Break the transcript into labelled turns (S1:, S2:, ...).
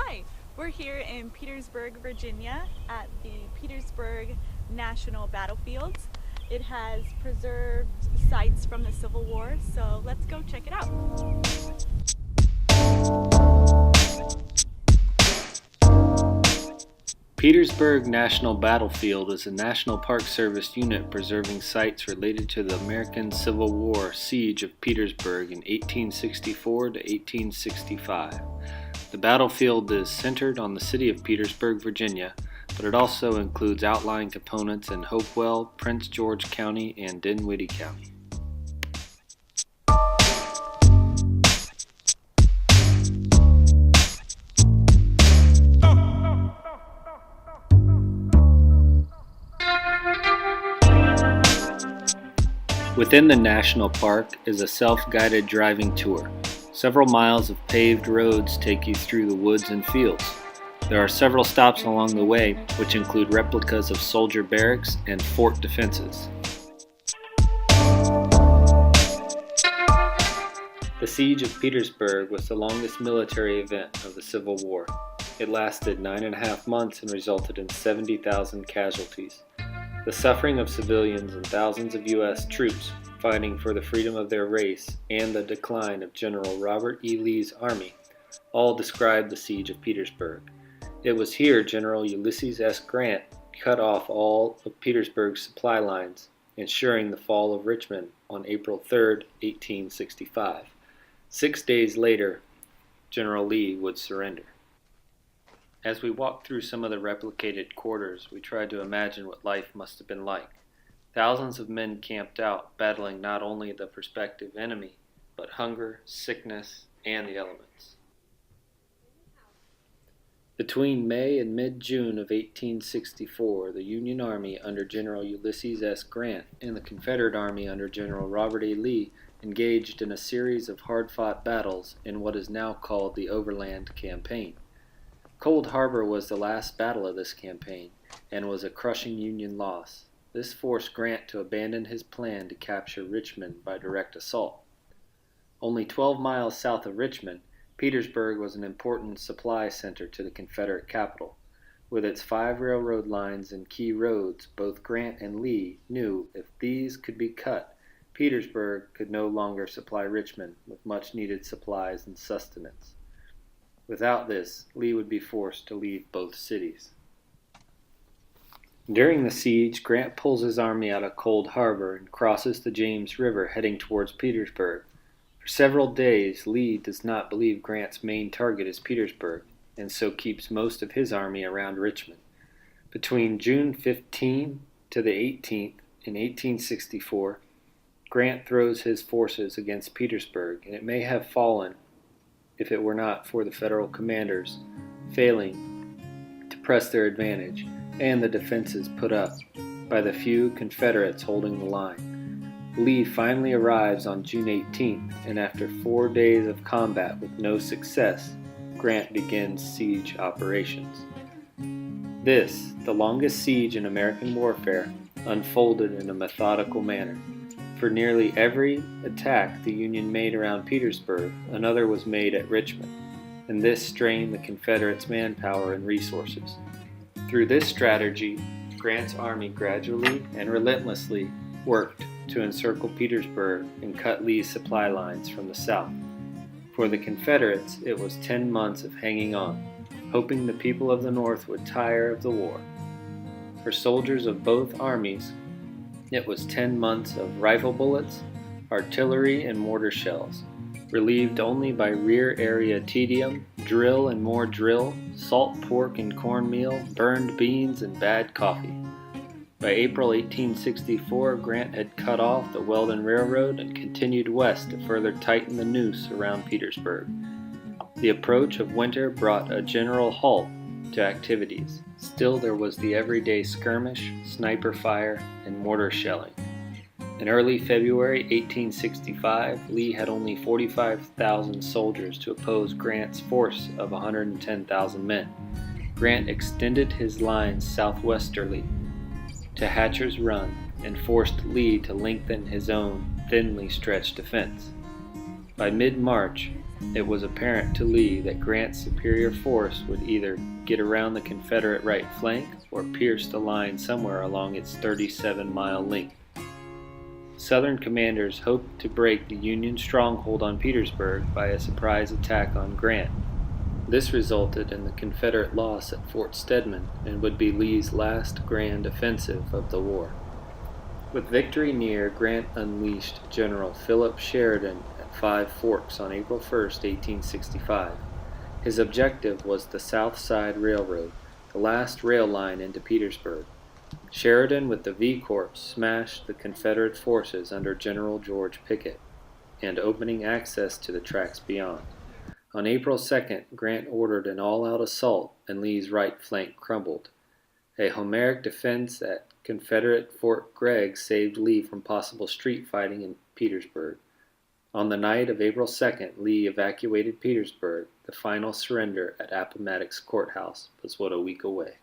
S1: Hi, we're here in Petersburg, Virginia at the Petersburg National Battlefield. It has preserved sites from the Civil War, so let's go check it out.
S2: Petersburg National Battlefield is a National Park Service unit preserving sites related to the American Civil War siege of Petersburg in 1864 to 1865. The battlefield is centered on the city of Petersburg, Virginia, but it also includes outlying components in Hopewell, Prince George County, and Dinwiddie County. Within the national park is a self-guided driving tour. Several miles of paved roads take you through the woods and fields. There are several stops along the way, which include replicas of soldier barracks and fort defenses. The Siege of Petersburg was the longest military event of the Civil War. It lasted 9.5 months and resulted in 70,000 casualties. The suffering of civilians and thousands of U.S. troops fighting for the freedom of their race and the decline of General Robert E. Lee's army all describe the Siege of Petersburg. It was here General Ulysses S. Grant cut off all of Petersburg's supply lines, ensuring the fall of Richmond on April 3, 1865. 6 days later, General Lee would surrender. As we walked through some of the replicated quarters, we tried to imagine what life must have been like. Thousands of men camped out, battling not only the prospective enemy, but hunger, sickness, and the elements. Between May and mid-June of 1864, the Union Army under General Ulysses S. Grant and the Confederate Army under General Robert E. Lee engaged in a series of hard-fought battles in what is now called the Overland Campaign. Cold Harbor was the last battle of this campaign and was a crushing Union loss. This forced Grant to abandon his plan to capture Richmond by direct assault. Only 12 miles south of Richmond, Petersburg was an important supply center to the Confederate capital. With its 5 railroad lines and key roads, both Grant and Lee knew if these could be cut, Petersburg could no longer supply Richmond with much-needed supplies and sustenance. Without this, Lee would be forced to leave both cities. During the siege, Grant pulls his army out of Cold Harbor and crosses the James River heading towards Petersburg. For several days, Lee does not believe Grant's main target is Petersburg, and so keeps most of his army around Richmond. Between June 15 to the 18th in 1864, Grant throws his forces against Petersburg, and it may have fallen if it were not for the Federal commanders failing to press their advantage and the defenses put up by the few Confederates holding the line. Lee finally arrives on June 18th, and after 4 days of combat with no success, Grant begins siege operations. This, the longest siege in American warfare, unfolded in a methodical manner. For nearly every attack the Union made around Petersburg, another was made at Richmond, and this strained the Confederates' manpower and resources. Through this strategy, Grant's army gradually and relentlessly worked to encircle Petersburg and cut Lee's supply lines from the south. For the Confederates, it was 10 months of hanging on, hoping the people of the North would tire of the war. For soldiers of both armies, it was 10 months of rifle bullets, artillery, and mortar shells, relieved only by rear area tedium, drill and more drill, salt pork and cornmeal, burned beans, and bad coffee. By April 1864, Grant had cut off the Weldon Railroad and continued west to further tighten the noose around Petersburg. The approach of winter brought a general halt to activities. Still, there was the everyday skirmish, sniper fire, and mortar shelling. In early February 1865, Lee had only 45,000 soldiers to oppose Grant's force of 110,000 men. Grant extended his lines southwesterly to Hatcher's Run and forced Lee to lengthen his own thinly stretched defense. By mid-March, It was apparent to Lee that Grant's superior force would either get around the Confederate right flank or pierce the line somewhere along its 37-mile length. Southern commanders hoped to break the Union stronghold on Petersburg by a surprise attack on Grant. This resulted in the Confederate loss at Fort Stedman and would be Lee's last grand offensive of the war. With victory near, Grant unleashed General Philip Sheridan at Five Forks on April 1, 1865. His objective was the South Side Railroad, the last rail line into Petersburg. Sheridan with the V Corps smashed the Confederate forces under General George Pickett, and opening access to the tracks beyond. On April 2nd, Grant ordered an all-out assault, and Lee's right flank crumbled. A Homeric defense at Confederate Fort Gregg saved Lee from possible street fighting in Petersburg. On the night of April 2nd, Lee evacuated Petersburg. The final surrender at Appomattox Courthouse was but a week away.